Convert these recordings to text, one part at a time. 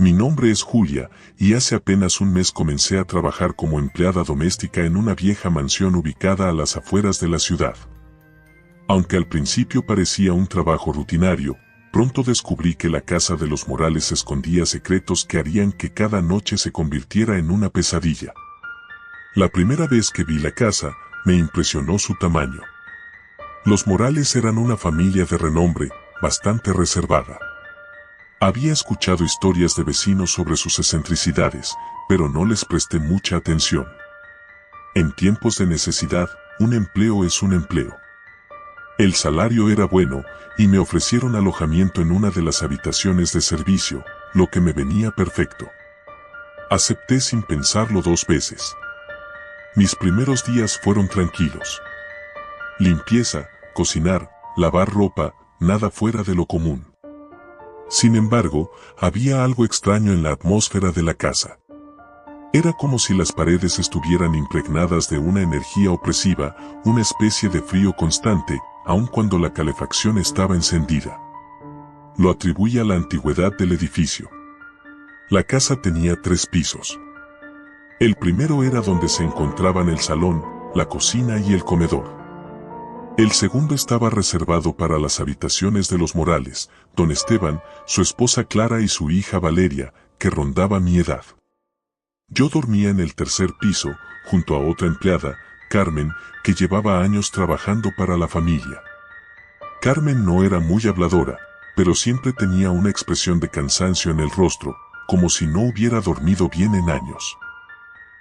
Mi nombre es Julia, y hace apenas un mes comencé a trabajar como empleada doméstica en una vieja mansión ubicada a las afueras de la ciudad. Aunque al principio parecía un trabajo rutinario, pronto descubrí que la casa de los Morales escondía secretos que harían que cada noche se convirtiera en una pesadilla. La primera vez que vi la casa, me impresionó su tamaño. Los Morales eran una familia de renombre, bastante reservada. Había escuchado historias de vecinos sobre sus excentricidades, pero no les presté mucha atención. En tiempos de necesidad, un empleo es un empleo. El salario era bueno, y me ofrecieron alojamiento en una de las habitaciones de servicio, lo que me venía perfecto. Acepté sin pensarlo 2 veces. Mis primeros días fueron tranquilos. Limpieza, cocinar, lavar ropa, nada fuera de lo común. Sin embargo, había algo extraño en la atmósfera de la casa. Era como si las paredes estuvieran impregnadas de una energía opresiva, una especie de frío constante, aun cuando la calefacción estaba encendida. Lo atribuí a la antigüedad del edificio. La casa tenía 3 pisos. El primero era donde se encontraban el salón, la cocina y el comedor. El segundo estaba reservado para las habitaciones de los Morales, don Esteban, su esposa Clara y su hija Valeria, que rondaba mi edad. Yo dormía en el tercer piso, junto a otra empleada, Carmen, que llevaba años trabajando para la familia. Carmen no era muy habladora, pero siempre tenía una expresión de cansancio en el rostro, como si no hubiera dormido bien en años.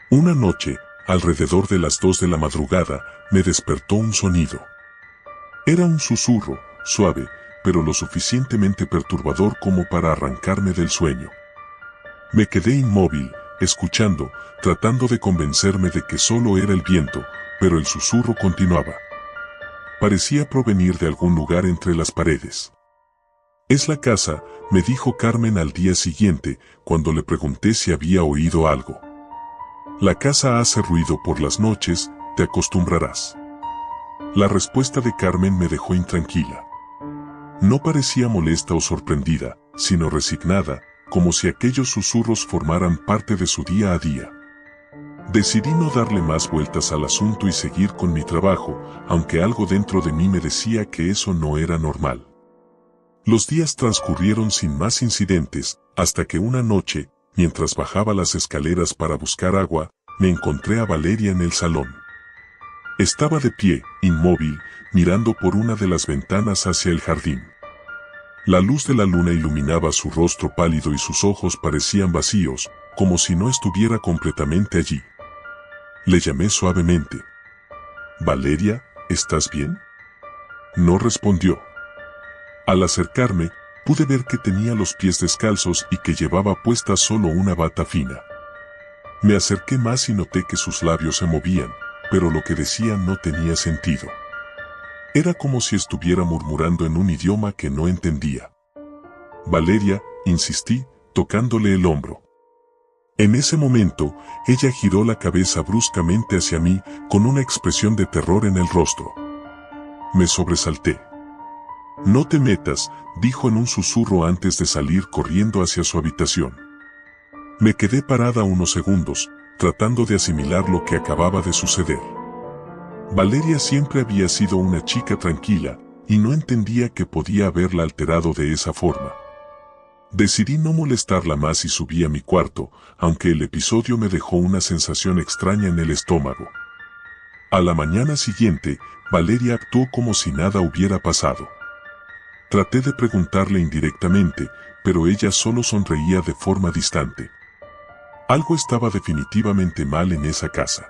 Una noche, alrededor de las 2 de la madrugada, me despertó un sonido. Era un susurro, suave, pero lo suficientemente perturbador como para arrancarme del sueño. Me quedé inmóvil, escuchando, tratando de convencerme de que solo era el viento, pero el susurro continuaba. Parecía provenir de algún lugar entre las paredes. «Es la casa», me dijo Carmen al día siguiente, cuando le pregunté si había oído algo. «La casa hace ruido por las noches, te acostumbrarás». La respuesta de Carmen me dejó intranquila. No parecía molesta o sorprendida, sino resignada, como si aquellos susurros formaran parte de su día a día. Decidí no darle más vueltas al asunto y seguir con mi trabajo, aunque algo dentro de mí me decía que eso no era normal. Los días transcurrieron sin más incidentes, hasta que una noche, mientras bajaba las escaleras para buscar agua, me encontré a Valeria en el salón. Estaba de pie, inmóvil, mirando por una de las ventanas hacia el jardín. La luz de la luna iluminaba su rostro pálido y sus ojos parecían vacíos, como si no estuviera completamente allí. Le llamé suavemente. «Valeria, ¿estás bien?». No respondió. Al acercarme, pude ver que tenía los pies descalzos y que llevaba puesta solo una bata fina. Me acerqué más y noté que sus labios se movían, pero lo que decía no tenía sentido. Era como si estuviera murmurando en un idioma que no entendía. «Valeria», insistí, tocándole el hombro. En ese momento, ella giró la cabeza bruscamente hacia mí, con una expresión de terror en el rostro. Me sobresalté. «No te metas», dijo en un susurro antes de salir corriendo hacia su habitación. Me quedé parada unos segundos, tratando de asimilar lo que acababa de suceder. Valeria siempre había sido una chica tranquila, y no entendía que podía haberla alterado de esa forma. Decidí no molestarla más y subí a mi cuarto, aunque el episodio me dejó una sensación extraña en el estómago. A la mañana siguiente, Valeria actuó como si nada hubiera pasado. Traté de preguntarle indirectamente, pero ella solo sonreía de forma distante. Algo estaba definitivamente mal en esa casa.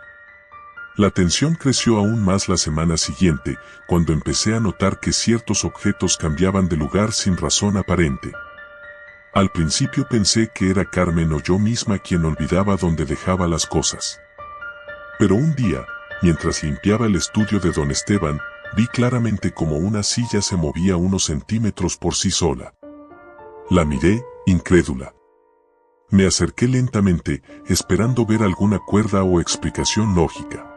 La tensión creció aún más la semana siguiente, cuando empecé a notar que ciertos objetos cambiaban de lugar sin razón aparente. Al principio pensé que era Carmen o yo misma quien olvidaba dónde dejaba las cosas. Pero un día, mientras limpiaba el estudio de don Esteban, vi claramente como una silla se movía unos centímetros por sí sola. La miré, incrédula. Me acerqué lentamente, esperando ver alguna cuerda o explicación lógica.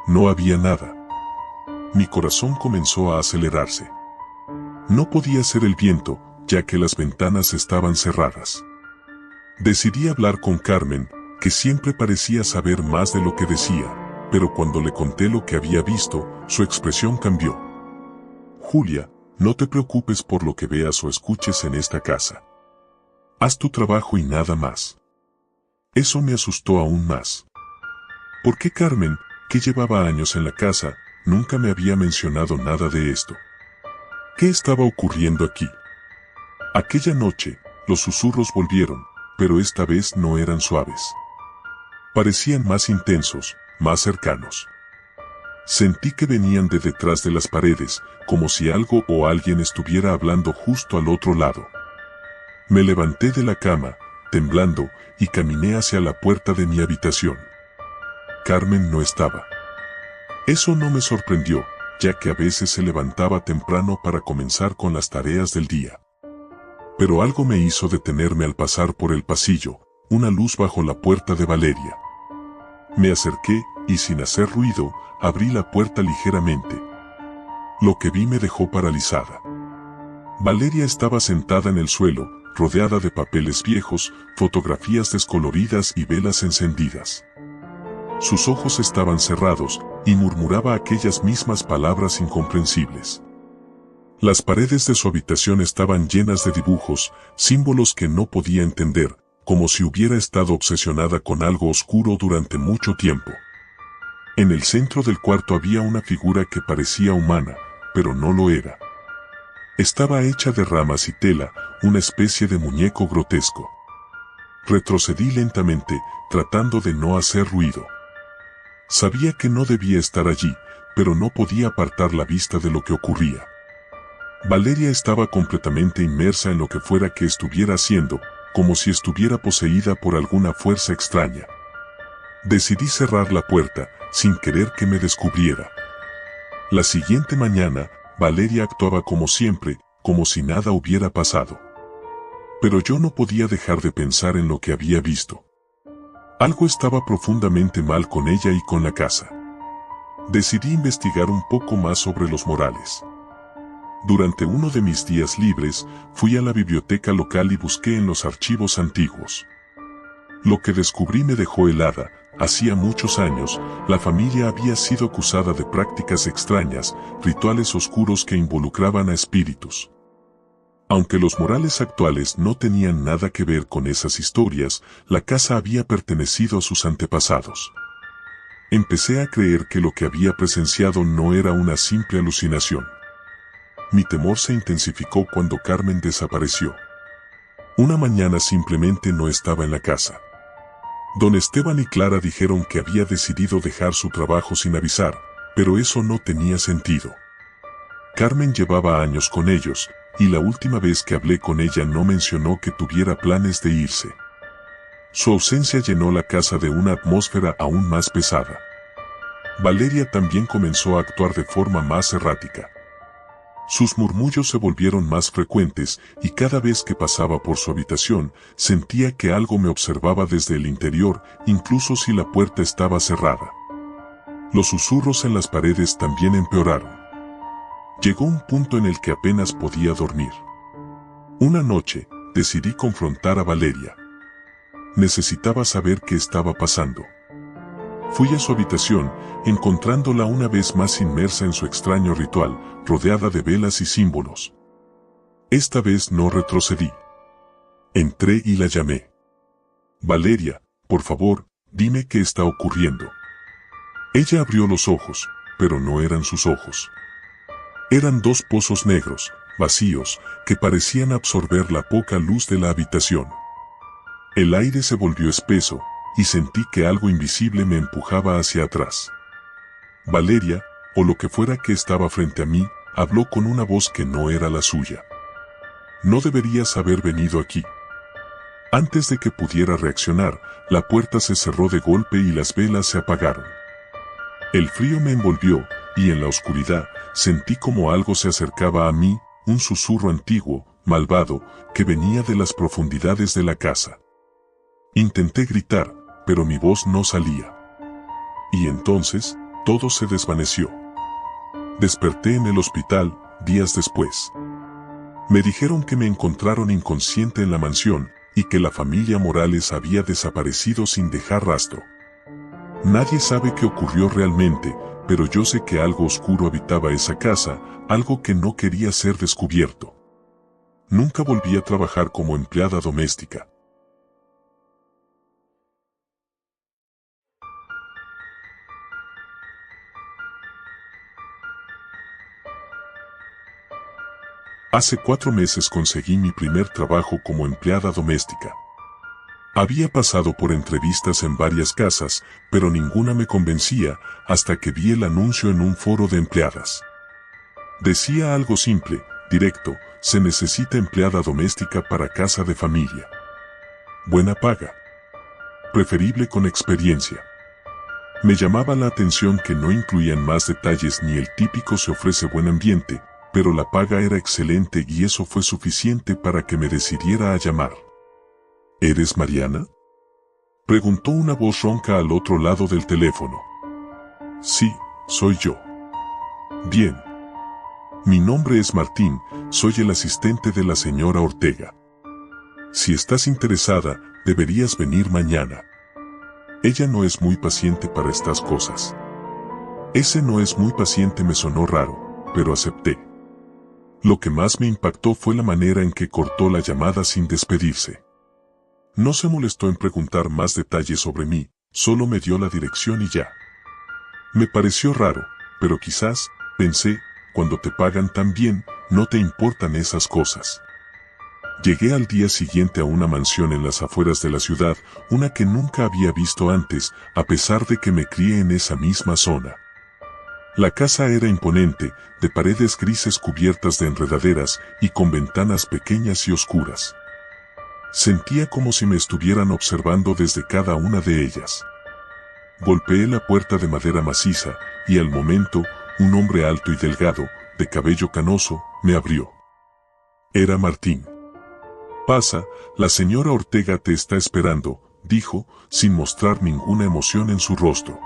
No había nada. Mi corazón comenzó a acelerarse. No podía ser el viento, ya que las ventanas estaban cerradas. Decidí hablar con Carmen, que siempre parecía saber más de lo que decía, pero cuando le conté lo que había visto, su expresión cambió. Julia, no te preocupes por lo que veas o escuches en esta casa. Haz tu trabajo y nada más. Eso me asustó aún más. ¿Por qué Carmen, que llevaba años en la casa, nunca me había mencionado nada de esto? ¿Qué estaba ocurriendo aquí? Aquella noche, los susurros volvieron, pero esta vez no eran suaves. Parecían más intensos, más cercanos. Sentí que venían de detrás de las paredes, como si algo o alguien estuviera hablando justo al otro lado. Me levanté de la cama, temblando, y caminé hacia la puerta de mi habitación. Carmen no estaba. Eso no me sorprendió, ya que a veces se levantaba temprano para comenzar con las tareas del día. Pero algo me hizo detenerme al pasar por el pasillo, una luz bajo la puerta de Valeria. Me acerqué, y sin hacer ruido, abrí la puerta ligeramente. Lo que vi me dejó paralizada. Valeria estaba sentada en el suelo, rodeada de papeles viejos, fotografías descoloridas y velas encendidas. Sus ojos estaban cerrados, y murmuraba aquellas mismas palabras incomprensibles. Las paredes de su habitación estaban llenas de dibujos, símbolos que no podía entender, como si hubiera estado obsesionada con algo oscuro durante mucho tiempo. En el centro del cuarto había una figura que parecía humana, pero no lo era. Estaba hecha de ramas y tela, una especie de muñeco grotesco. Retrocedí lentamente, tratando de no hacer ruido. Sabía que no debía estar allí, pero no podía apartar la vista de lo que ocurría. Valeria estaba completamente inmersa en lo que fuera que estuviera haciendo, como si estuviera poseída por alguna fuerza extraña. Decidí cerrar la puerta, sin querer que me descubriera. La siguiente mañana, Valeria actuaba como siempre, como si nada hubiera pasado. Pero yo no podía dejar de pensar en lo que había visto. Algo estaba profundamente mal con ella y con la casa. Decidí investigar un poco más sobre los Morales. Durante uno de mis días libres, fui a la biblioteca local y busqué en los archivos antiguos. Lo que descubrí me dejó helada. Hacía muchos años, la familia había sido acusada de prácticas extrañas, rituales oscuros que involucraban a espíritus. Aunque los Morales actuales no tenían nada que ver con esas historias, la casa había pertenecido a sus antepasados. Empecé a creer que lo que había presenciado no era una simple alucinación. Mi temor se intensificó cuando Carmen desapareció. Una mañana simplemente no estaba en la casa. Don Esteban y Clara dijeron que había decidido dejar su trabajo sin avisar, pero eso no tenía sentido. Carmen llevaba años con ellos, y la última vez que hablé con ella no mencionó que tuviera planes de irse. Su ausencia llenó la casa de una atmósfera aún más pesada. Valeria también comenzó a actuar de forma más errática. Sus murmullos se volvieron más frecuentes y cada vez que pasaba por su habitación, sentía que algo me observaba desde el interior, incluso si la puerta estaba cerrada. Los susurros en las paredes también empeoraron. Llegó un punto en el que apenas podía dormir. Una noche, decidí confrontar a Valeria. Necesitaba saber qué estaba pasando. Fui a su habitación, encontrándola una vez más inmersa en su extraño ritual, rodeada de velas y símbolos. Esta vez no retrocedí. Entré y la llamé. Valeria, por favor, dime qué está ocurriendo. Ella abrió los ojos, pero no eran sus ojos. Eran dos pozos negros, vacíos, que parecían absorber la poca luz de la habitación. El aire se volvió espeso, y sentí que algo invisible me empujaba hacia atrás. Valeria, o lo que fuera que estaba frente a mí, habló con una voz que no era la suya. No deberías haber venido aquí. Antes de que pudiera reaccionar, la puerta se cerró de golpe y las velas se apagaron. El frío me envolvió, y en la oscuridad, sentí como algo se acercaba a mí, un susurro antiguo, malvado, que venía de las profundidades de la casa. Intenté gritar, pero mi voz no salía. Y entonces, todo se desvaneció. Desperté en el hospital, días después. Me dijeron que me encontraron inconsciente en la mansión, y que la familia Morales había desaparecido sin dejar rastro. Nadie sabe qué ocurrió realmente, pero yo sé que algo oscuro habitaba esa casa, algo que no quería ser descubierto. Nunca volví a trabajar como empleada doméstica. Hace 4 meses conseguí mi primer trabajo como empleada doméstica. Había pasado por entrevistas en varias casas, pero ninguna me convencía hasta que vi el anuncio en un foro de empleadas. Decía algo simple, directo: se necesita empleada doméstica para casa de familia. Buena paga. Preferible con experiencia. Me llamaba la atención que no incluían más detalles ni el típico se ofrece buen ambiente, pero la paga era excelente y eso fue suficiente para que me decidiera a llamar. ¿Eres Mariana?, preguntó una voz ronca al otro lado del teléfono. Sí, soy yo. Bien. Mi nombre es Martín, soy el asistente de la señora Ortega. Si estás interesada, deberías venir mañana. Ella no es muy paciente para estas cosas. Ese no es muy paciente me sonó raro, pero acepté. Lo que más me impactó fue la manera en que cortó la llamada sin despedirse. No se molestó en preguntar más detalles sobre mí, solo me dio la dirección y ya. Me pareció raro, pero quizás, pensé, cuando te pagan tan bien, no te importan esas cosas. Llegué al día siguiente a una mansión en las afueras de la ciudad, una que nunca había visto antes, a pesar de que me crié en esa misma zona. La casa era imponente, de paredes grises cubiertas de enredaderas y con ventanas pequeñas y oscuras. Sentía como si me estuvieran observando desde cada una de ellas. Golpeé la puerta de madera maciza, y al momento, un hombre alto y delgado, de cabello canoso, me abrió. Era Martín. Pasa, la señora Ortega te está esperando, dijo, sin mostrar ninguna emoción en su rostro.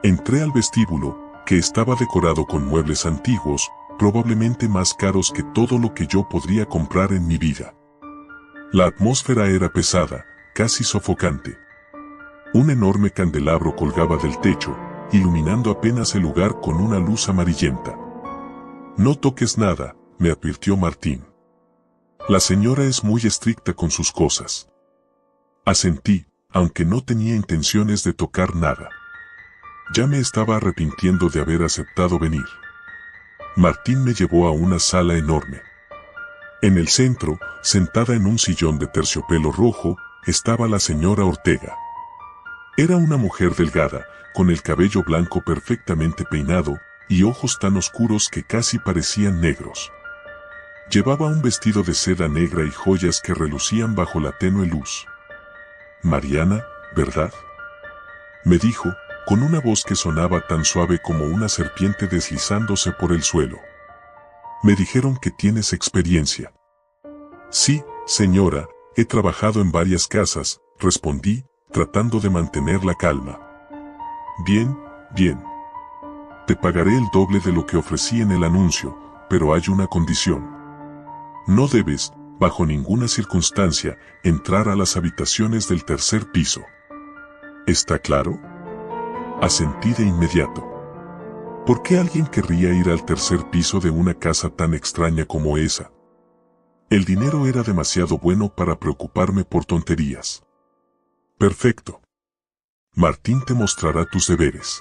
Entré al vestíbulo, que estaba decorado con muebles antiguos, probablemente más caros que todo lo que yo podría comprar en mi vida. La atmósfera era pesada, casi sofocante. Un enorme candelabro colgaba del techo, iluminando apenas el lugar con una luz amarillenta. No toques nada, me advirtió Martín. La señora es muy estricta con sus cosas. Asentí, aunque no tenía intenciones de tocar nada. Ya me estaba arrepintiendo de haber aceptado venir. Martín me llevó a una sala enorme. En el centro, sentada en un sillón de terciopelo rojo, estaba la señora Ortega. Era una mujer delgada, con el cabello blanco perfectamente peinado, y ojos tan oscuros que casi parecían negros. Llevaba un vestido de seda negra y joyas que relucían bajo la tenue luz. Mariana, ¿verdad?, me dijo, con una voz que sonaba tan suave como una serpiente deslizándose por el suelo. Me dijeron que tienes experiencia. Sí, señora, he trabajado en varias casas, respondí, tratando de mantener la calma. Bien, bien. Te pagaré el doble de lo que ofrecí en el anuncio, pero hay una condición. No debes, bajo ninguna circunstancia, entrar a las habitaciones del tercer piso. ¿Está claro? Asentí de inmediato. ¿Por qué alguien querría ir al tercer piso de una casa tan extraña como esa? El dinero era demasiado bueno para preocuparme por tonterías. Perfecto. Martín te mostrará tus deberes.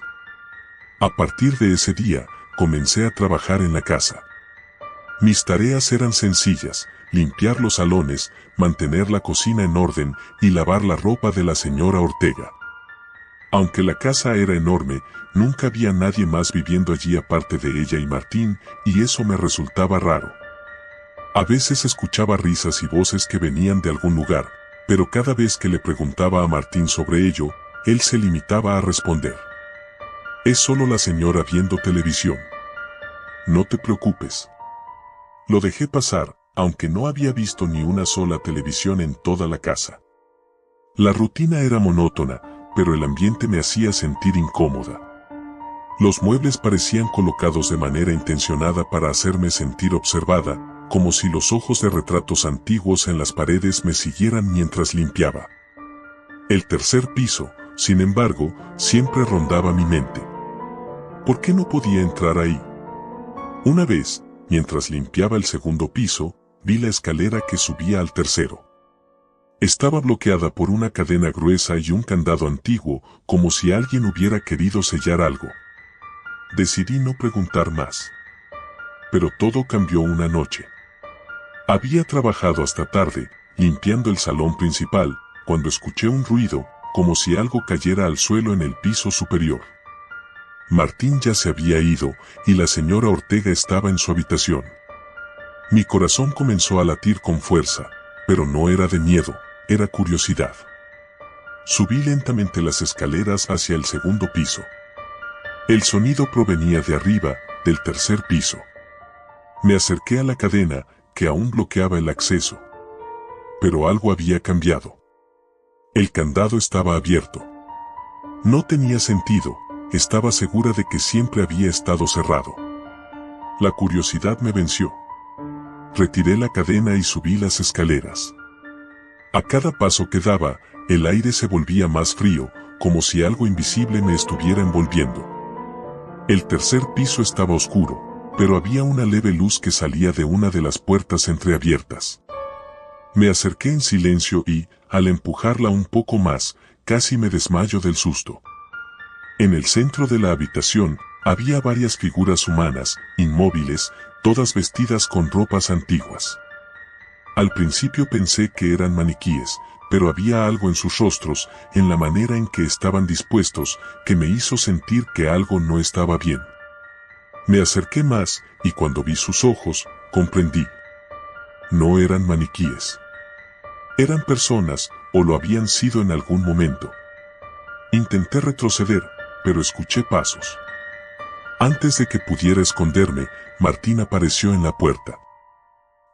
A partir de ese día, comencé a trabajar en la casa. Mis tareas eran sencillas: limpiar los salones, mantener la cocina en orden y lavar la ropa de la señora Ortega. Aunque la casa era enorme, nunca había nadie más viviendo allí aparte de ella y Martín, y eso me resultaba raro. A veces escuchaba risas y voces que venían de algún lugar, pero cada vez que le preguntaba a Martín sobre ello, él se limitaba a responder: es solo la señora viendo televisión. No te preocupes. Lo dejé pasar, aunque no había visto ni una sola televisión en toda la casa. La rutina era monótona, pero el ambiente me hacía sentir incómoda. Los muebles parecían colocados de manera intencionada para hacerme sentir observada, como si los ojos de retratos antiguos en las paredes me siguieran mientras limpiaba. El tercer piso, sin embargo, siempre rondaba mi mente. ¿Por qué no podía entrar ahí? Una vez, mientras limpiaba el segundo piso, vi la escalera que subía al tercero. Estaba bloqueada por una cadena gruesa y un candado antiguo, como si alguien hubiera querido sellar algo. Decidí no preguntar más. Pero todo cambió una noche. Había trabajado hasta tarde, limpiando el salón principal, cuando escuché un ruido, como si algo cayera al suelo en el piso superior. Martín ya se había ido, y la señora Ortega estaba en su habitación. Mi corazón comenzó a latir con fuerza, pero no era de miedo, era curiosidad. Subí lentamente las escaleras hacia el segundo piso. El sonido provenía de arriba, del tercer piso. Me acerqué a la cadena, que aún bloqueaba el acceso. Pero algo había cambiado. El candado estaba abierto. No tenía sentido, estaba segura de que siempre había estado cerrado. La curiosidad me venció. Retiré la cadena y subí las escaleras. A cada paso que daba, el aire se volvía más frío, como si algo invisible me estuviera envolviendo. El tercer piso estaba oscuro, pero había una leve luz que salía de una de las puertas entreabiertas. Me acerqué en silencio y, al empujarla un poco más, casi me desmayo del susto. En el centro de la habitación, había varias figuras humanas, inmóviles, todas vestidas con ropas antiguas. Al principio pensé que eran maniquíes, pero había algo en sus rostros, en la manera en que estaban dispuestos, que me hizo sentir que algo no estaba bien. Me acerqué más, y cuando vi sus ojos, comprendí. No eran maniquíes. Eran personas, o lo habían sido en algún momento. Intenté retroceder, pero escuché pasos. Antes de que pudiera esconderme, Martín apareció en la puerta.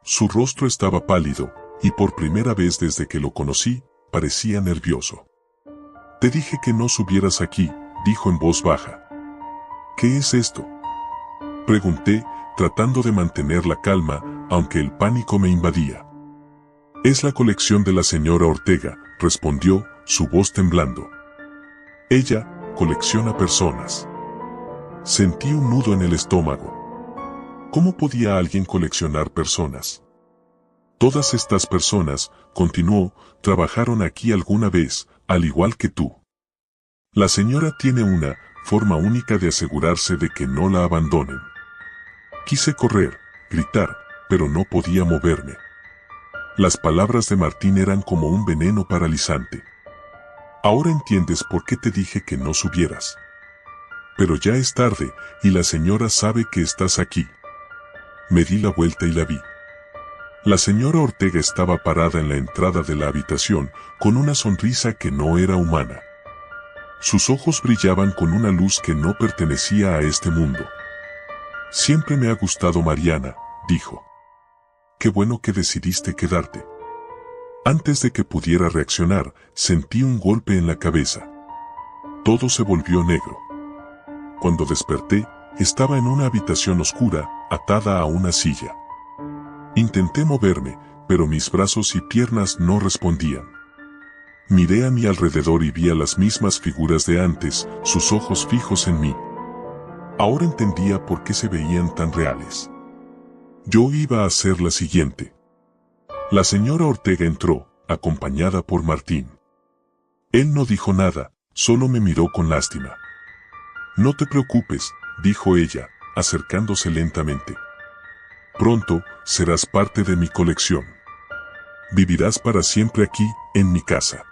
Su rostro estaba pálido, y por primera vez desde que lo conocí, parecía nervioso. «Te dije que no subieras aquí», dijo en voz baja. «¿Qué es esto?», pregunté, tratando de mantener la calma, aunque el pánico me invadía. «Es la colección de la señora Ortega», respondió, su voz temblando. «Ella colecciona personas». Sentí un nudo en el estómago. ¿Cómo podía alguien coleccionar personas? Todas estas personas, continuó, trabajaron aquí alguna vez, al igual que tú. La señora tiene una forma única de asegurarse de que no la abandonen. Quise correr, gritar, pero no podía moverme. Las palabras de Martín eran como un veneno paralizante. Ahora entiendes por qué te dije que no subieras. Pero ya es tarde, y la señora sabe que estás aquí. Me di la vuelta y la vi. La señora Ortega estaba parada en la entrada de la habitación, con una sonrisa que no era humana. Sus ojos brillaban con una luz que no pertenecía a este mundo. «Siempre me ha gustado Mariana», dijo. «Qué bueno que decidiste quedarte». Antes de que pudiera reaccionar, sentí un golpe en la cabeza. Todo se volvió negro. Cuando desperté, estaba en una habitación oscura, atada a una silla. Intenté moverme, pero mis brazos y piernas no respondían. Miré a mi alrededor y vi a las mismas figuras de antes, sus ojos fijos en mí. Ahora entendía por qué se veían tan reales. Yo iba a ser la siguiente. La señora Ortega entró, acompañada por Martín. Él no dijo nada, solo me miró con lástima. «No te preocupes», dijo ella, acercándose lentamente. «Pronto, serás parte de mi colección. Vivirás para siempre aquí, en mi casa.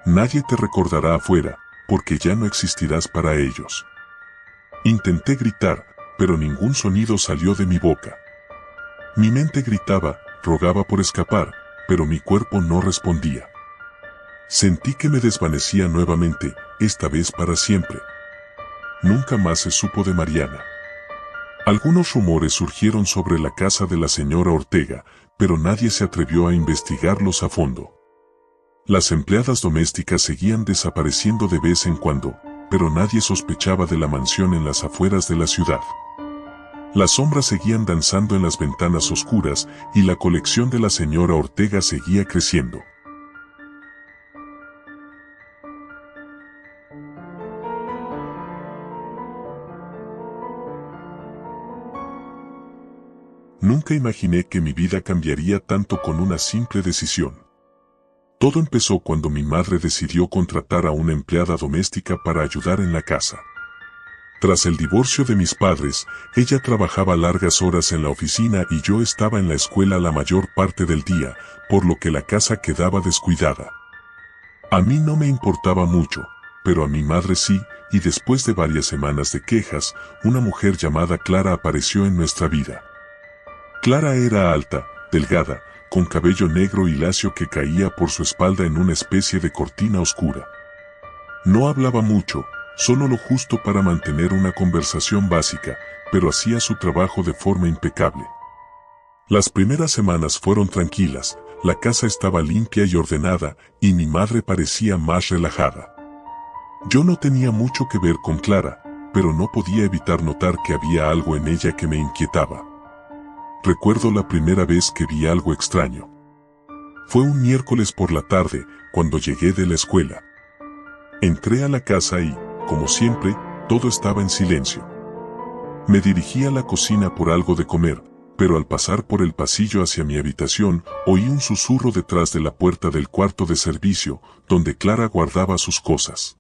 Nadie te recordará afuera, porque ya no existirás para ellos». Intenté gritar, pero ningún sonido salió de mi boca. Mi mente gritaba, rogaba por escapar, pero mi cuerpo no respondía. Sentí que me desvanecía nuevamente, esta vez para siempre. Nunca más se supo de Mariana. Algunos rumores surgieron sobre la casa de la señora Ortega, pero nadie se atrevió a investigarlos a fondo. Las empleadas domésticas seguían desapareciendo de vez en cuando, pero nadie sospechaba de la mansión en las afueras de la ciudad. Las sombras seguían danzando en las ventanas oscuras y la colección de la señora Ortega seguía creciendo. Nunca imaginé que mi vida cambiaría tanto con una simple decisión. Todo empezó cuando mi madre decidió contratar a una empleada doméstica para ayudar en la casa. Tras el divorcio de mis padres, ella trabajaba largas horas en la oficina y yo estaba en la escuela la mayor parte del día, por lo que la casa quedaba descuidada. A mí no me importaba mucho, pero a mi madre sí, y después de varias semanas de quejas, una mujer llamada Clara apareció en nuestra vida. Clara era alta, delgada, con cabello negro y lacio que caía por su espalda en una especie de cortina oscura. No hablaba mucho, solo lo justo para mantener una conversación básica, pero hacía su trabajo de forma impecable. Las primeras semanas fueron tranquilas, la casa estaba limpia y ordenada, y mi madre parecía más relajada. Yo no tenía mucho que ver con Clara, pero no podía evitar notar que había algo en ella que me inquietaba. Recuerdo la primera vez que vi algo extraño. Fue un miércoles por la tarde, cuando llegué de la escuela. Entré a la casa y, como siempre, todo estaba en silencio. Me dirigí a la cocina por algo de comer, pero al pasar por el pasillo hacia mi habitación, oí un susurro detrás de la puerta del cuarto de servicio, donde Clara guardaba sus cosas.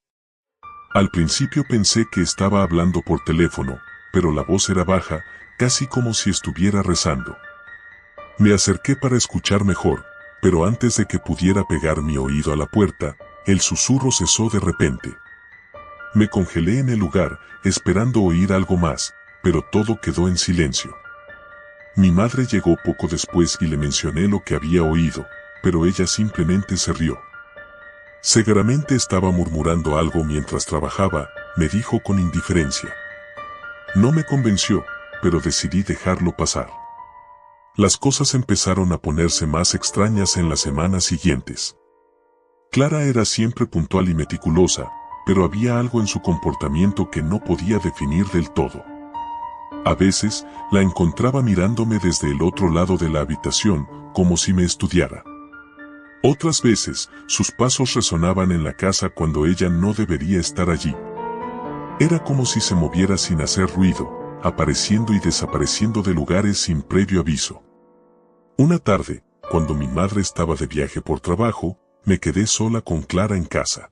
Al principio pensé que estaba hablando por teléfono, pero la voz era baja, casi como si estuviera rezando. Me acerqué para escuchar mejor, pero antes de que pudiera pegar mi oído a la puerta, el susurro cesó de repente. Me congelé en el lugar, esperando oír algo más, pero todo quedó en silencio. Mi madre llegó poco después y le mencioné lo que había oído, pero ella simplemente se rió. Seguramente estaba murmurando algo mientras trabajaba, me dijo con indiferencia. No me convenció, pero decidí dejarlo pasar. Las cosas empezaron a ponerse más extrañas en las semanas siguientes. Clara era siempre puntual y meticulosa, pero había algo en su comportamiento que no podía definir del todo. A veces, la encontraba mirándome desde el otro lado de la habitación, como si me estudiara. Otras veces, sus pasos resonaban en la casa cuando ella no debería estar allí. Era como si se moviera sin hacer ruido, apareciendo y desapareciendo de lugares sin previo aviso. Una tarde, cuando mi madre estaba de viaje por trabajo, me quedé sola con Clara en casa.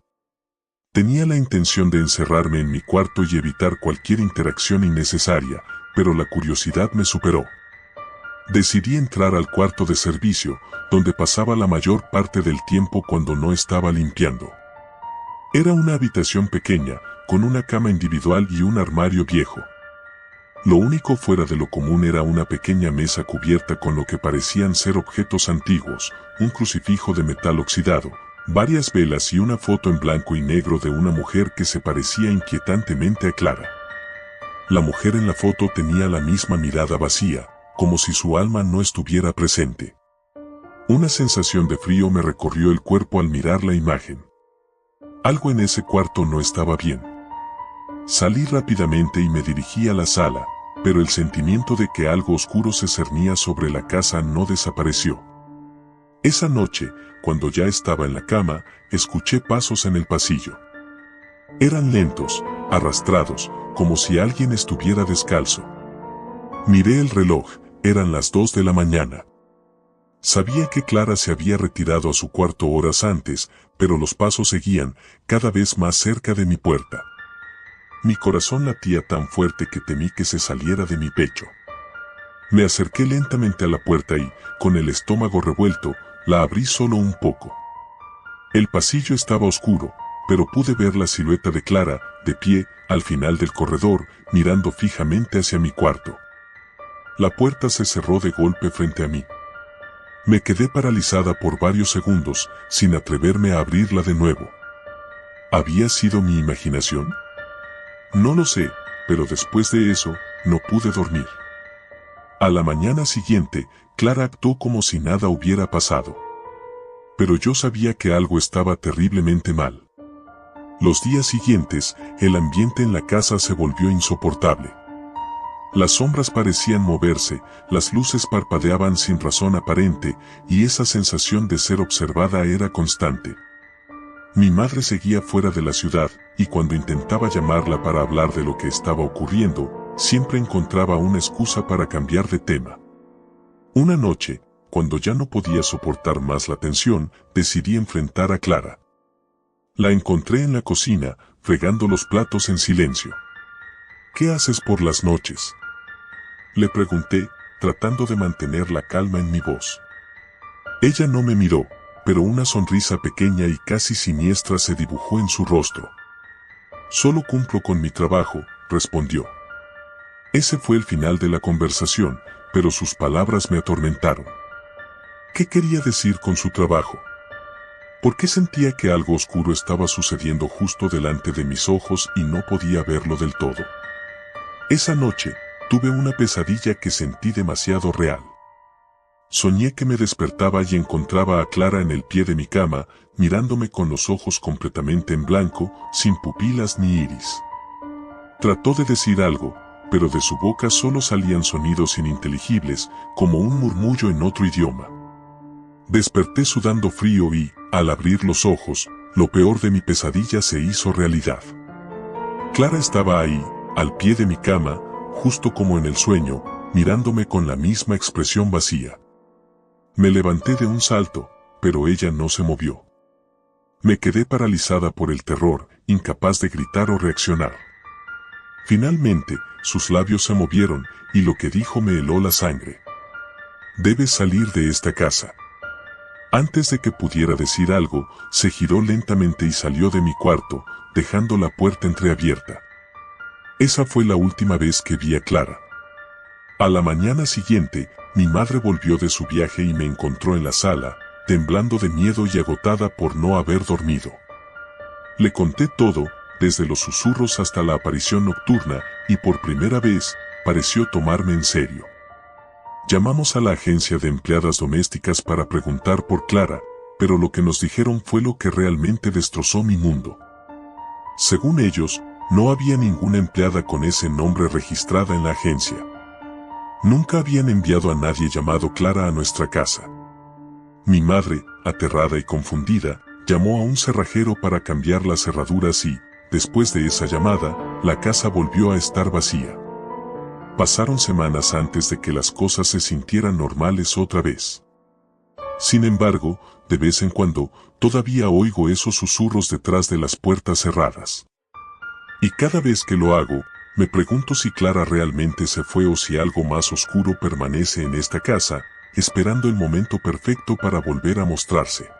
Tenía la intención de encerrarme en mi cuarto y evitar cualquier interacción innecesaria, pero la curiosidad me superó. Decidí entrar al cuarto de servicio, donde pasaba la mayor parte del tiempo cuando no estaba limpiando. Era una habitación pequeña, con una cama individual y un armario viejo. Lo único fuera de lo común era una pequeña mesa cubierta con lo que parecían ser objetos antiguos, un crucifijo de metal oxidado, varias velas y una foto en blanco y negro de una mujer que se parecía inquietantemente a Clara. La mujer en la foto tenía la misma mirada vacía, como si su alma no estuviera presente. Una sensación de frío me recorrió el cuerpo al mirar la imagen. Algo en ese cuarto no estaba bien. Salí rápidamente y me dirigí a la sala, pero el sentimiento de que algo oscuro se cernía sobre la casa no desapareció. Esa noche, cuando ya estaba en la cama, escuché pasos en el pasillo. Eran lentos, arrastrados, como si alguien estuviera descalzo. Miré el reloj, eran las 2 de la mañana. Sabía que Clara se había retirado a su cuarto horas antes, pero los pasos seguían, cada vez más cerca de mi puerta. Mi corazón latía tan fuerte que temí que se saliera de mi pecho. Me acerqué lentamente a la puerta y, con el estómago revuelto, la abrí solo un poco. El pasillo estaba oscuro, pero pude ver la silueta de Clara, de pie, al final del corredor, mirando fijamente hacia mi cuarto. La puerta se cerró de golpe frente a mí. Me quedé paralizada por varios segundos, sin atreverme a abrirla de nuevo. ¿Había sido mi imaginación? No lo sé, pero después de eso, no pude dormir. A la mañana siguiente, Clara actuó como si nada hubiera pasado. Pero yo sabía que algo estaba terriblemente mal. Los días siguientes, el ambiente en la casa se volvió insoportable. Las sombras parecían moverse, las luces parpadeaban sin razón aparente, y esa sensación de ser observada era constante. Mi madre seguía fuera de la ciudad, y cuando intentaba llamarla para hablar de lo que estaba ocurriendo, siempre encontraba una excusa para cambiar de tema. Una noche, cuando ya no podía soportar más la tensión, decidí enfrentar a Clara. La encontré en la cocina, fregando los platos en silencio. ¿Qué haces por las noches?, le pregunté, tratando de mantener la calma en mi voz. Ella no me miró, pero una sonrisa pequeña y casi siniestra se dibujó en su rostro. Solo cumplo con mi trabajo, respondió. Ese fue el final de la conversación, pero sus palabras me atormentaron. ¿Qué quería decir con su trabajo? ¿Por qué sentía que algo oscuro estaba sucediendo justo delante de mis ojos y no podía verlo del todo? Esa noche, tuve una pesadilla que sentí demasiado real. Soñé que me despertaba y encontraba a Clara en el pie de mi cama, mirándome con los ojos completamente en blanco, sin pupilas ni iris. Trató de decir algo, pero de su boca solo salían sonidos ininteligibles, como un murmullo en otro idioma. Desperté sudando frío y, al abrir los ojos, lo peor de mi pesadilla se hizo realidad. Clara estaba ahí, al pie de mi cama, justo como en el sueño, mirándome con la misma expresión vacía. Me levanté de un salto, pero ella no se movió. Me quedé paralizada por el terror, incapaz de gritar o reaccionar. Finalmente, sus labios se movieron, y lo que dijo me heló la sangre. Debes salir de esta casa. Antes de que pudiera decir algo, se giró lentamente y salió de mi cuarto, dejando la puerta entreabierta. Esa fue la última vez que vi a Clara. A la mañana siguiente, mi madre volvió de su viaje y me encontró en la sala, temblando de miedo y agotada por no haber dormido. Le conté todo, desde los susurros hasta la aparición nocturna, y por primera vez, pareció tomarme en serio. Llamamos a la agencia de empleadas domésticas para preguntar por Clara, pero lo que nos dijeron fue lo que realmente destrozó mi mundo. Según ellos, no había ninguna empleada con ese nombre registrada en la agencia. Nunca habían enviado a nadie llamado Clara a nuestra casa. Mi madre, aterrada y confundida, llamó a un cerrajero para cambiar las cerraduras y, después de esa llamada, la casa volvió a estar vacía. Pasaron semanas antes de que las cosas se sintieran normales otra vez. Sin embargo, de vez en cuando, todavía oigo esos susurros detrás de las puertas cerradas. Y cada vez que lo hago, me pregunto si Clara realmente se fue o si algo más oscuro permanece en esta casa, esperando el momento perfecto para volver a mostrarse.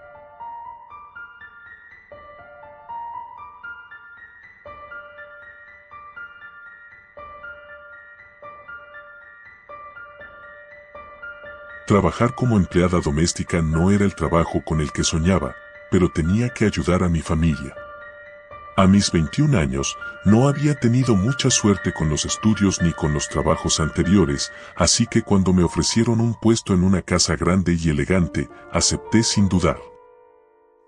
Trabajar como empleada doméstica no era el trabajo con el que soñaba, pero tenía que ayudar a mi familia. A mis 21 años, no había tenido mucha suerte con los estudios ni con los trabajos anteriores, así que cuando me ofrecieron un puesto en una casa grande y elegante, acepté sin dudar.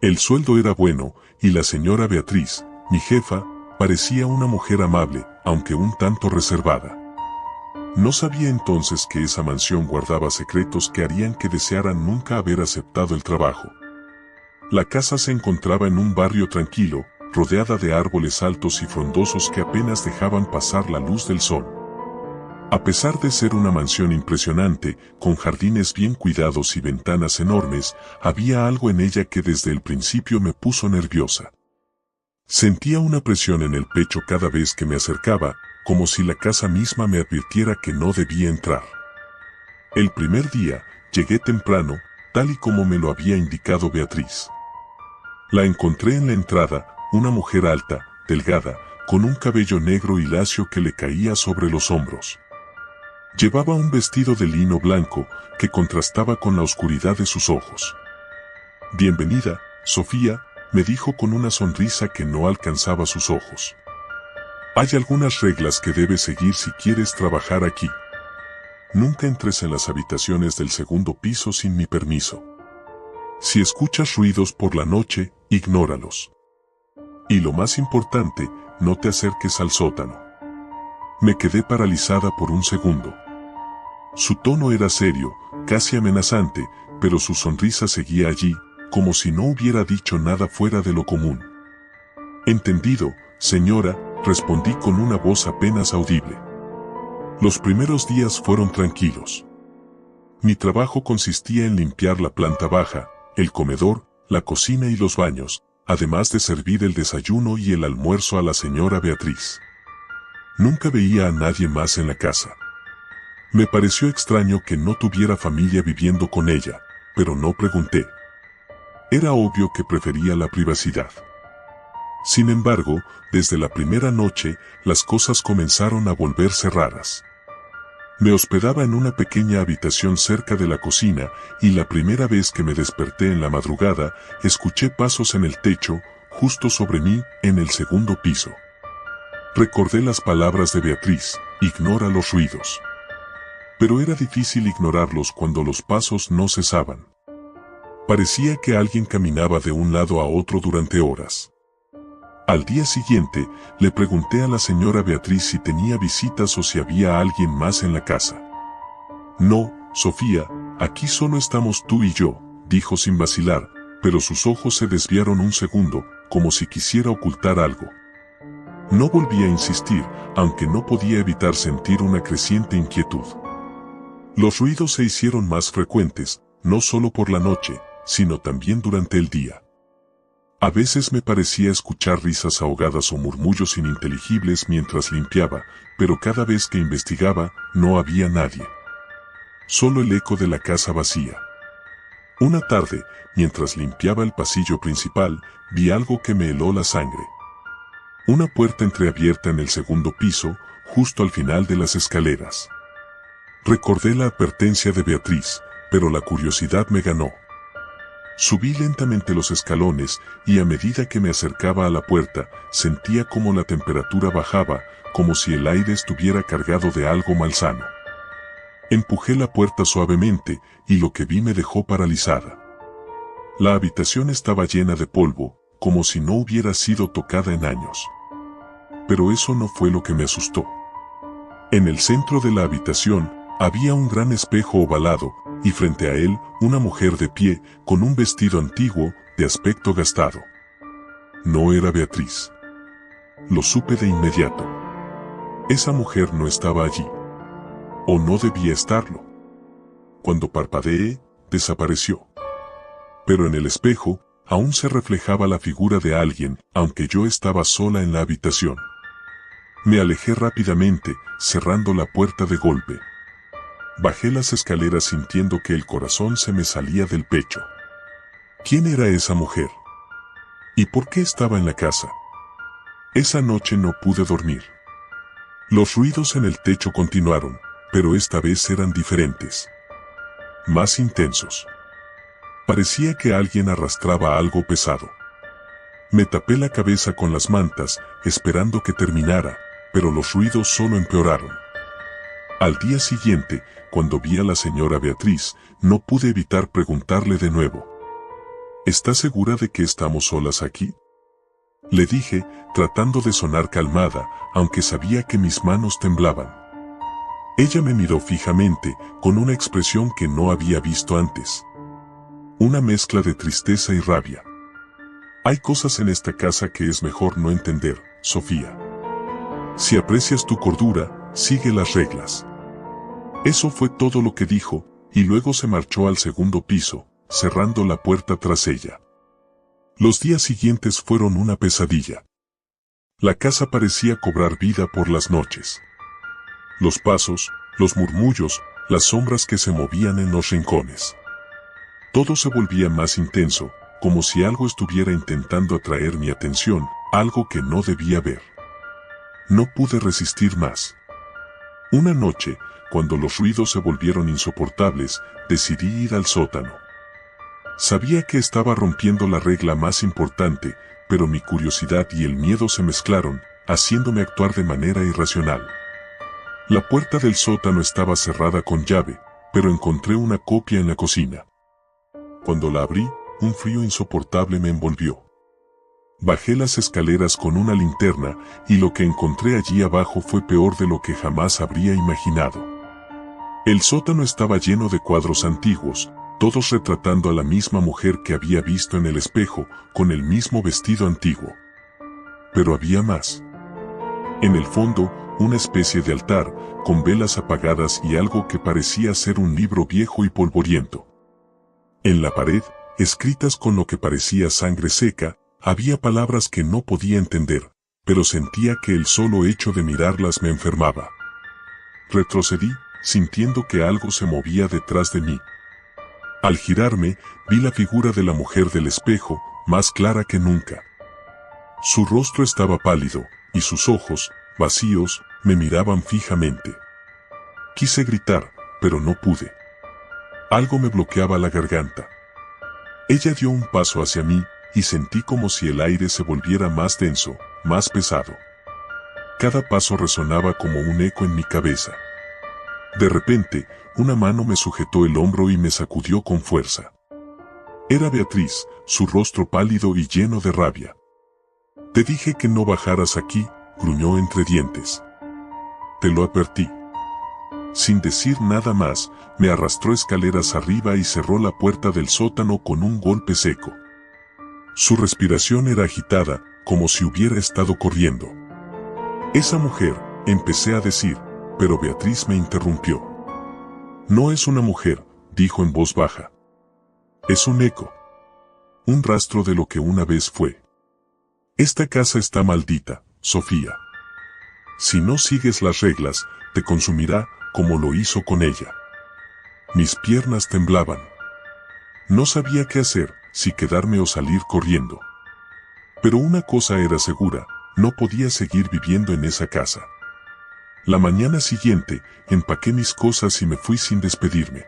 El sueldo era bueno, y la señora Beatriz, mi jefa, parecía una mujer amable, aunque un tanto reservada. No sabía entonces que esa mansión guardaba secretos que harían que desearan nunca haber aceptado el trabajo. La casa se encontraba en un barrio tranquilo, rodeada de árboles altos y frondosos que apenas dejaban pasar la luz del sol. A pesar de ser una mansión impresionante, con jardines bien cuidados y ventanas enormes, había algo en ella que desde el principio me puso nerviosa. Sentía una presión en el pecho cada vez que me acercaba, como si la casa misma me advirtiera que no debía entrar. El primer día, llegué temprano, tal y como me lo había indicado Beatriz. La encontré en la entrada, una mujer alta, delgada, con un cabello negro y lacio que le caía sobre los hombros. Llevaba un vestido de lino blanco, que contrastaba con la oscuridad de sus ojos. «Bienvenida, Sofía», me dijo con una sonrisa que no alcanzaba sus ojos. «Hay algunas reglas que debes seguir si quieres trabajar aquí. Nunca entres en las habitaciones del segundo piso sin mi permiso. Si escuchas ruidos por la noche, ignóralos. Y lo más importante, no te acerques al sótano. Me quedé paralizada por un segundo. Su tono era serio, casi amenazante, pero su sonrisa seguía allí, como si no hubiera dicho nada fuera de lo común. Entendido, señora, respondí con una voz apenas audible. Los primeros días fueron tranquilos. Mi trabajo consistía en limpiar la planta baja, el comedor, la cocina y los baños, además de servir el desayuno y el almuerzo a la señora Beatriz. Nunca veía a nadie más en la casa. Me pareció extraño que no tuviera familia viviendo con ella, pero no pregunté. Era obvio que prefería la privacidad. Sin embargo, desde la primera noche, las cosas comenzaron a volverse raras. Me hospedaba en una pequeña habitación cerca de la cocina y la primera vez que me desperté en la madrugada, escuché pasos en el techo, justo sobre mí, en el segundo piso. Recordé las palabras de Beatriz, ignora los ruidos. Pero era difícil ignorarlos cuando los pasos no cesaban. Parecía que alguien caminaba de un lado a otro durante horas. Al día siguiente, le pregunté a la señora Beatriz si tenía visitas o si había alguien más en la casa. No, Sofía, aquí solo estamos tú y yo, dijo sin vacilar, pero sus ojos se desviaron un segundo, como si quisiera ocultar algo. No volví a insistir, aunque no podía evitar sentir una creciente inquietud. Los ruidos se hicieron más frecuentes, no solo por la noche, sino también durante el día. A veces me parecía escuchar risas ahogadas o murmullos ininteligibles mientras limpiaba, pero cada vez que investigaba, no había nadie. Solo el eco de la casa vacía. Una tarde, mientras limpiaba el pasillo principal, vi algo que me heló la sangre. Una puerta entreabierta en el segundo piso, justo al final de las escaleras. Recordé la advertencia de Beatriz, pero la curiosidad me ganó. Subí lentamente los escalones y a medida que me acercaba a la puerta, sentía como la temperatura bajaba, como si el aire estuviera cargado de algo malsano. Empujé la puerta suavemente y lo que vi me dejó paralizada. La habitación estaba llena de polvo, como si no hubiera sido tocada en años. Pero eso no fue lo que me asustó. En el centro de la habitación, había un gran espejo ovalado, y frente a él, una mujer de pie, con un vestido antiguo, de aspecto gastado. No era Beatriz. Lo supe de inmediato. Esa mujer no estaba allí. O no debía estarlo. Cuando parpadeé, desapareció. Pero en el espejo, aún se reflejaba la figura de alguien, aunque yo estaba sola en la habitación. Me alejé rápidamente, cerrando la puerta de golpe. Bajé las escaleras sintiendo que el corazón se me salía del pecho. ¿Quién era esa mujer? ¿Y por qué estaba en la casa? Esa noche no pude dormir. Los ruidos en el techo continuaron, pero esta vez eran diferentes. Más intensos. Parecía que alguien arrastraba algo pesado. Me tapé la cabeza con las mantas, esperando que terminara, pero los ruidos solo empeoraron. Al día siguiente, cuando vi a la señora Beatriz, no pude evitar preguntarle de nuevo. ¿Está segura de que estamos solas aquí? Le dije, tratando de sonar calmada, aunque sabía que mis manos temblaban. Ella me miró fijamente, con una expresión que no había visto antes. Una mezcla de tristeza y rabia. Hay cosas en esta casa que es mejor no entender, Sofía. Si aprecias tu cordura, sigue las reglas. Eso fue todo lo que dijo, y luego se marchó al segundo piso, cerrando la puerta tras ella. Los días siguientes fueron una pesadilla. La casa parecía cobrar vida por las noches. Los pasos, los murmullos, las sombras que se movían en los rincones. Todo se volvía más intenso, como si algo estuviera intentando atraer mi atención, algo que no debía ver. No pude resistir más. Una noche, cuando los ruidos se volvieron insoportables, decidí ir al sótano. Sabía que estaba rompiendo la regla más importante, pero mi curiosidad y el miedo se mezclaron, haciéndome actuar de manera irracional. La puerta del sótano estaba cerrada con llave, pero encontré una copia en la cocina. Cuando la abrí, un frío insoportable me envolvió. Bajé las escaleras con una linterna y lo que encontré allí abajo fue peor de lo que jamás habría imaginado. El sótano estaba lleno de cuadros antiguos, todos retratando a la misma mujer que había visto en el espejo, con el mismo vestido antiguo. Pero había más. En el fondo, una especie de altar, con velas apagadas y algo que parecía ser un libro viejo y polvoriento. En la pared, escritas con lo que parecía sangre seca, había palabras que no podía entender, pero sentía que el solo hecho de mirarlas me enfermaba. Retrocedí, sintiendo que algo se movía detrás de mí. Al girarme, vi la figura de la mujer del espejo, más clara que nunca. Su rostro estaba pálido, y sus ojos, vacíos, me miraban fijamente. Quise gritar, pero no pude. Algo me bloqueaba la garganta. Ella dio un paso hacia mí, y sentí como si el aire se volviera más denso, más pesado. Cada paso resonaba como un eco en mi cabeza. De repente, una mano me sujetó el hombro y me sacudió con fuerza. Era Beatriz, su rostro pálido y lleno de rabia. «Te dije que no bajaras aquí», gruñó entre dientes. «Te lo advertí». Sin decir nada más, me arrastró escaleras arriba y cerró la puerta del sótano con un golpe seco. Su respiración era agitada, como si hubiera estado corriendo. «Esa mujer», empecé a decir, pero Beatriz me interrumpió. «No es una mujer», dijo en voz baja. «Es un eco. Un rastro de lo que una vez fue. Esta casa está maldita, Sofía. Si no sigues las reglas, te consumirá como lo hizo con ella». Mis piernas temblaban. No sabía qué hacer, si quedarme o salir corriendo. Pero una cosa era segura, no podía seguir viviendo en esa casa. La mañana siguiente, empaqué mis cosas y me fui sin despedirme.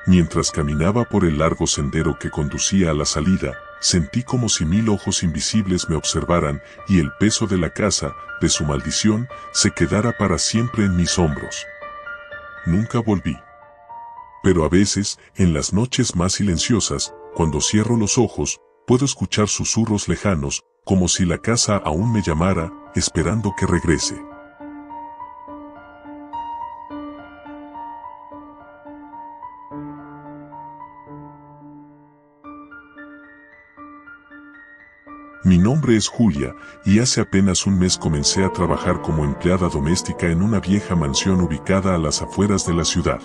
Mientras caminaba por el largo sendero que conducía a la salida, sentí como si 1000 ojos invisibles me observaran y el peso de la casa, de su maldición, se quedara para siempre en mis hombros. Nunca volví. Pero a veces, en las noches más silenciosas, cuando cierro los ojos, puedo escuchar susurros lejanos, como si la casa aún me llamara, esperando que regrese. Mi nombre es Julia, y hace apenas un mes comencé a trabajar como empleada doméstica en una vieja mansión ubicada a las afueras de la ciudad.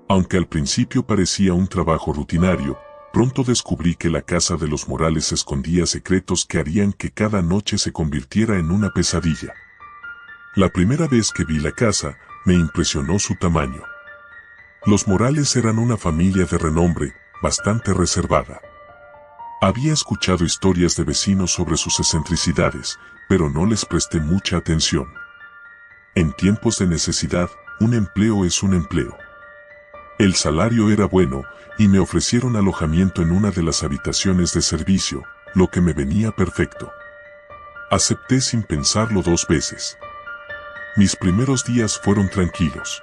Aunque al principio parecía un trabajo rutinario, pronto descubrí que la casa de los Morales escondía secretos que harían que cada noche se convirtiera en una pesadilla. La primera vez que vi la casa, me impresionó su tamaño. Los Morales eran una familia de renombre, bastante reservada. Había escuchado historias de vecinos sobre sus excentricidades, pero no les presté mucha atención. En tiempos de necesidad, un empleo es un empleo. El salario era bueno, y me ofrecieron alojamiento en una de las habitaciones de servicio, lo que me venía perfecto. Acepté sin pensarlo 2 veces. Mis primeros días fueron tranquilos.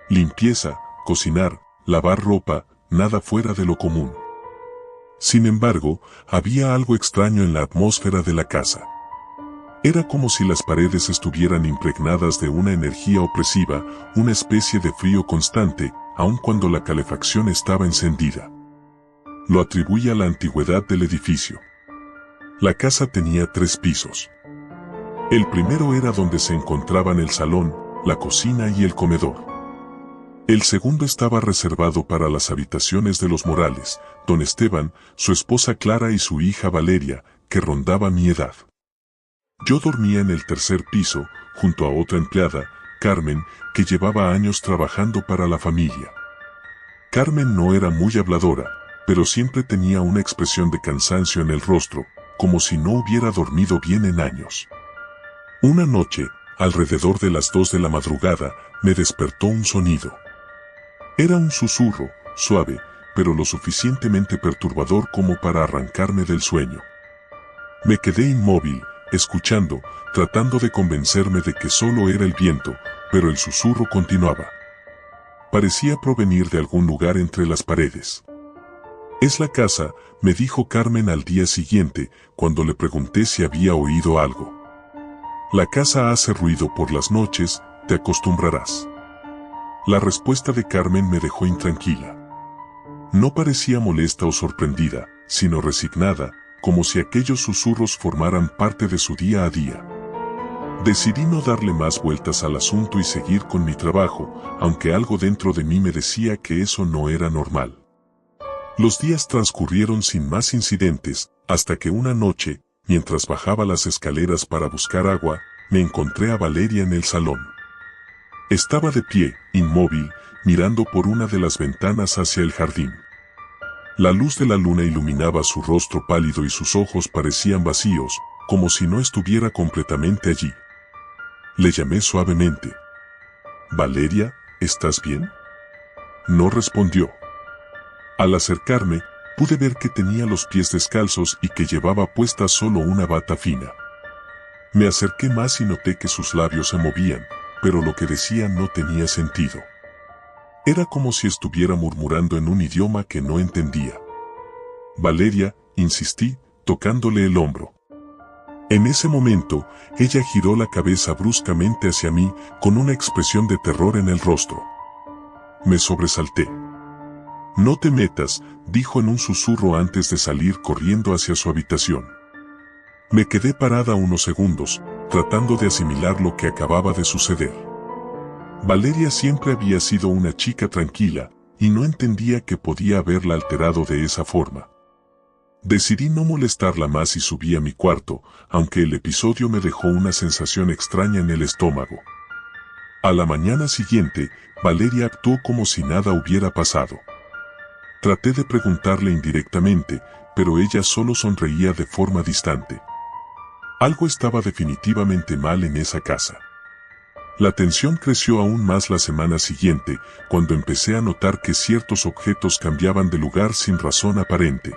Limpieza, cocinar, lavar ropa, nada fuera de lo común. Sin embargo, había algo extraño en la atmósfera de la casa. Era como si las paredes estuvieran impregnadas de una energía opresiva, una especie de frío constante, aun cuando la calefacción estaba encendida. Lo atribuí a la antigüedad del edificio. La casa tenía 3 pisos. El primero era donde se encontraban el salón, la cocina y el comedor. El segundo estaba reservado para las habitaciones de los Morales, don Esteban, su esposa Clara y su hija Valeria, que rondaba mi edad. Yo dormía en el tercer piso, junto a otra empleada, Carmen, que llevaba años trabajando para la familia. Carmen no era muy habladora, pero siempre tenía una expresión de cansancio en el rostro, como si no hubiera dormido bien en años. Una noche, alrededor de las 2 de la madrugada, me despertó un sonido. Era un susurro, suave, pero lo suficientemente perturbador como para arrancarme del sueño. Me quedé inmóvil, escuchando, tratando de convencerme de que solo era el viento, pero el susurro continuaba. Parecía provenir de algún lugar entre las paredes. Es la casa, me dijo Carmen al día siguiente, cuando le pregunté si había oído algo. La casa hace ruido por las noches, te acostumbrarás. La respuesta de Carmen me dejó intranquila. No parecía molesta o sorprendida, sino resignada, como si aquellos susurros formaran parte de su día a día. Decidí no darle más vueltas al asunto y seguir con mi trabajo, aunque algo dentro de mí me decía que eso no era normal. Los días transcurrieron sin más incidentes, hasta que una noche, mientras bajaba las escaleras para buscar agua, me encontré a Valeria en el salón. Estaba de pie, inmóvil, mirando por una de las ventanas hacia el jardín. La luz de la luna iluminaba su rostro pálido y sus ojos parecían vacíos, como si no estuviera completamente allí. Le llamé suavemente. «Valeria, ¿estás bien?». No respondió. Al acercarme, pude ver que tenía los pies descalzos y que llevaba puesta solo una bata fina. Me acerqué más y noté que sus labios se movían, pero lo que decía no tenía sentido. Era como si estuviera murmurando en un idioma que no entendía. «Valeria», insistí, tocándole el hombro. En ese momento, ella giró la cabeza bruscamente hacia mí, con una expresión de terror en el rostro. Me sobresalté. «No te metas», dijo en un susurro antes de salir corriendo hacia su habitación. Me quedé parada unos segundos, tratando de asimilar lo que acababa de suceder. Valeria siempre había sido una chica tranquila, y no entendía que podía haberla alterado de esa forma. Decidí no molestarla más y subí a mi cuarto, aunque el episodio me dejó una sensación extraña en el estómago. A la mañana siguiente, Valeria actuó como si nada hubiera pasado. Traté de preguntarle indirectamente, pero ella solo sonreía de forma distante. Algo estaba definitivamente mal en esa casa. La tensión creció aún más la semana siguiente, cuando empecé a notar que ciertos objetos cambiaban de lugar sin razón aparente.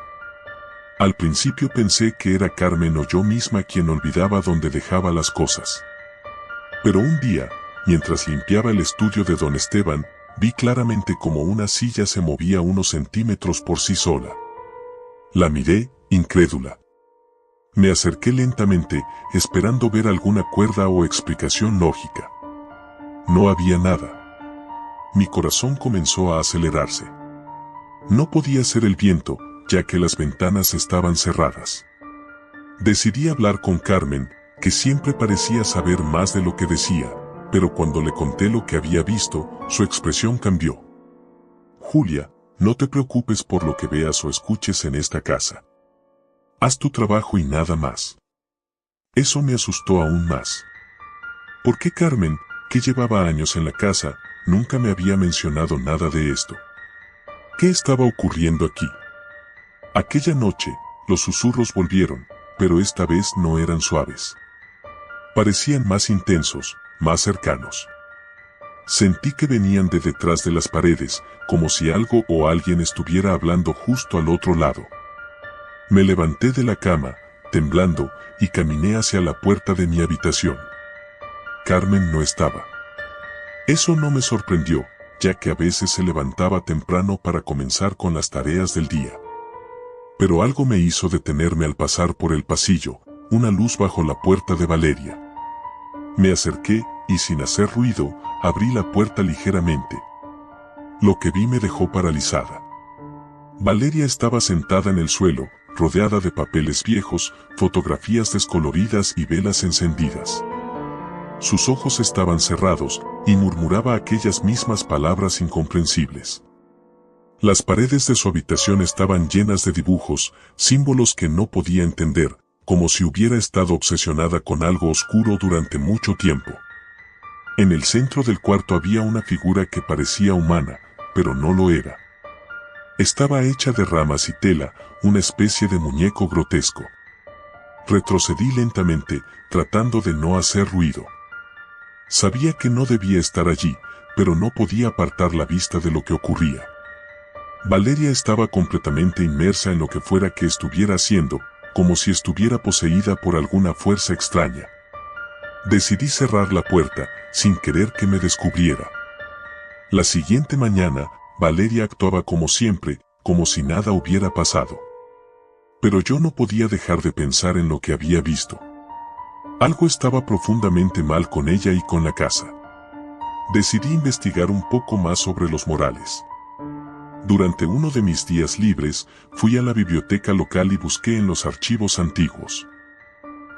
Al principio pensé que era Carmen o yo misma quien olvidaba dónde dejaba las cosas. Pero un día, mientras limpiaba el estudio de don Esteban, vi claramente como una silla se movía unos centímetros por sí sola. La miré, incrédula. Me acerqué lentamente, esperando ver alguna cuerda o explicación lógica. No había nada. Mi corazón comenzó a acelerarse. No podía ser el viento, ya que las ventanas estaban cerradas. Decidí hablar con Carmen, que siempre parecía saber más de lo que decía, pero cuando le conté lo que había visto, su expresión cambió. «Julia, no te preocupes por lo que veas o escuches en esta casa. Haz tu trabajo y nada más». Eso me asustó aún más. ¿Por qué Carmen, que llevaba años en la casa, nunca me había mencionado nada de esto? ¿Qué estaba ocurriendo aquí? Aquella noche, los susurros volvieron, pero esta vez no eran suaves. Parecían más intensos, más cercanos. Sentí que venían de detrás de las paredes, como si algo o alguien estuviera hablando justo al otro lado. Me levanté de la cama, temblando, y caminé hacia la puerta de mi habitación. Carmen no estaba. Eso no me sorprendió, ya que a veces se levantaba temprano para comenzar con las tareas del día. Pero algo me hizo detenerme al pasar por el pasillo, una luz bajo la puerta de Valeria. Me acerqué, y sin hacer ruido, abrí la puerta ligeramente. Lo que vi me dejó paralizada. Valeria estaba sentada en el suelo, rodeada de papeles viejos, fotografías descoloridas y velas encendidas. Sus ojos estaban cerrados, y murmuraba aquellas mismas palabras incomprensibles. Las paredes de su habitación estaban llenas de dibujos, símbolos que no podía entender, como si hubiera estado obsesionada con algo oscuro durante mucho tiempo. En el centro del cuarto había una figura que parecía humana, pero no lo era. Estaba hecha de ramas y tela, una especie de muñeco grotesco. Retrocedí lentamente, tratando de no hacer ruido. Sabía que no debía estar allí, pero no podía apartar la vista de lo que ocurría. Valeria estaba completamente inmersa en lo que fuera que estuviera haciendo, como si estuviera poseída por alguna fuerza extraña. Decidí cerrar la puerta, sin querer que me descubriera. La siguiente mañana, Valeria actuaba como siempre, como si nada hubiera pasado. Pero yo no podía dejar de pensar en lo que había visto. Algo estaba profundamente mal con ella y con la casa. Decidí investigar un poco más sobre los Morales. Durante uno de mis días libres, fui a la biblioteca local y busqué en los archivos antiguos.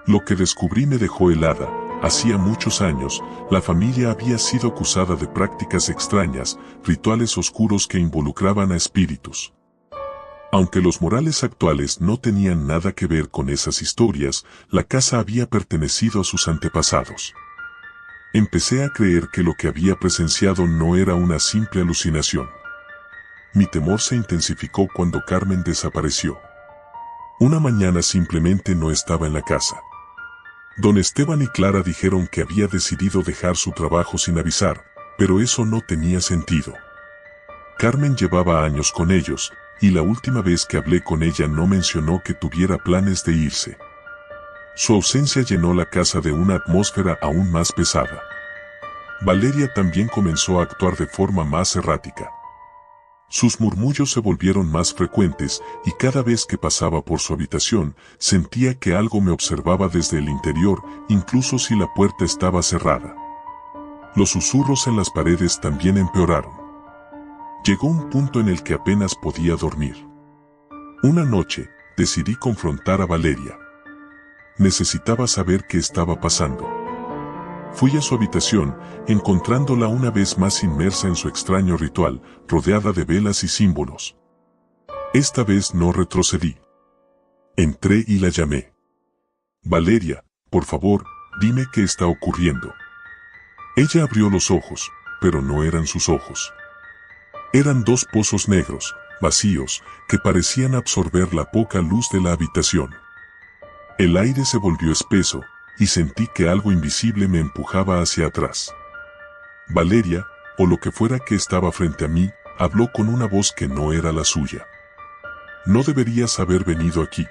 Lo que descubrí me dejó helada. Hacía muchos años, la familia había sido acusada de prácticas extrañas, rituales oscuros que involucraban a espíritus. Aunque los Morales actuales no tenían nada que ver con esas historias, la casa había pertenecido a sus antepasados. Empecé a creer que lo que había presenciado no era una simple alucinación. Mi temor se intensificó cuando Carmen desapareció. Una mañana simplemente no estaba en la casa. Don Esteban y Clara dijeron que había decidido dejar su trabajo sin avisar, pero eso no tenía sentido. Carmen llevaba años con ellos, y la última vez que hablé con ella no mencionó que tuviera planes de irse. Su ausencia llenó la casa de una atmósfera aún más pesada. Valeria también comenzó a actuar de forma más errática. Sus murmullos se volvieron más frecuentes y cada vez que pasaba por su habitación sentía que algo me observaba desde el interior, incluso si la puerta estaba cerrada. Los susurros en las paredes también empeoraron. Llegó un punto en el que apenas podía dormir. Una noche, decidí confrontar a Valeria. Necesitaba saber qué estaba pasando. Fui a su habitación, encontrándola una vez más inmersa en su extraño ritual, rodeada de velas y símbolos. Esta vez no retrocedí. Entré y la llamé. Valeria, por favor, dime qué está ocurriendo. Ella abrió los ojos, pero no eran sus ojos. Eran dos pozos negros, vacíos, que parecían absorber la poca luz de la habitación. El aire se volvió espeso, y sentí que algo invisible me empujaba hacia atrás. Valeria, o lo que fuera que estaba frente a mí, habló con una voz que no era la suya. No deberías haber venido aquí.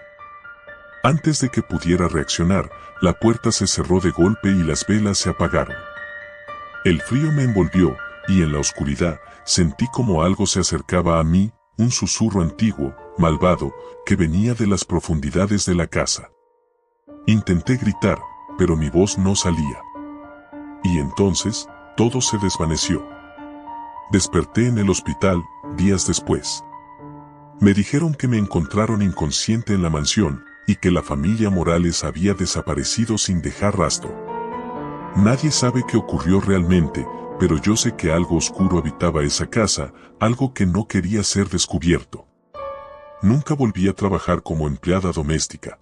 Antes de que pudiera reaccionar, la puerta se cerró de golpe y las velas se apagaron. El frío me envolvió, y en la oscuridad, sentí como algo se acercaba a mí, un susurro antiguo, malvado, que venía de las profundidades de la casa. Intenté gritar, pero mi voz no salía. Y entonces, todo se desvaneció. Desperté en el hospital, días después. Me dijeron que me encontraron inconsciente en la mansión, y que la familia Morales había desaparecido sin dejar rastro. Nadie sabe qué ocurrió realmente, pero yo sé que algo oscuro habitaba esa casa, algo que no quería ser descubierto. Nunca volví a trabajar como empleada doméstica.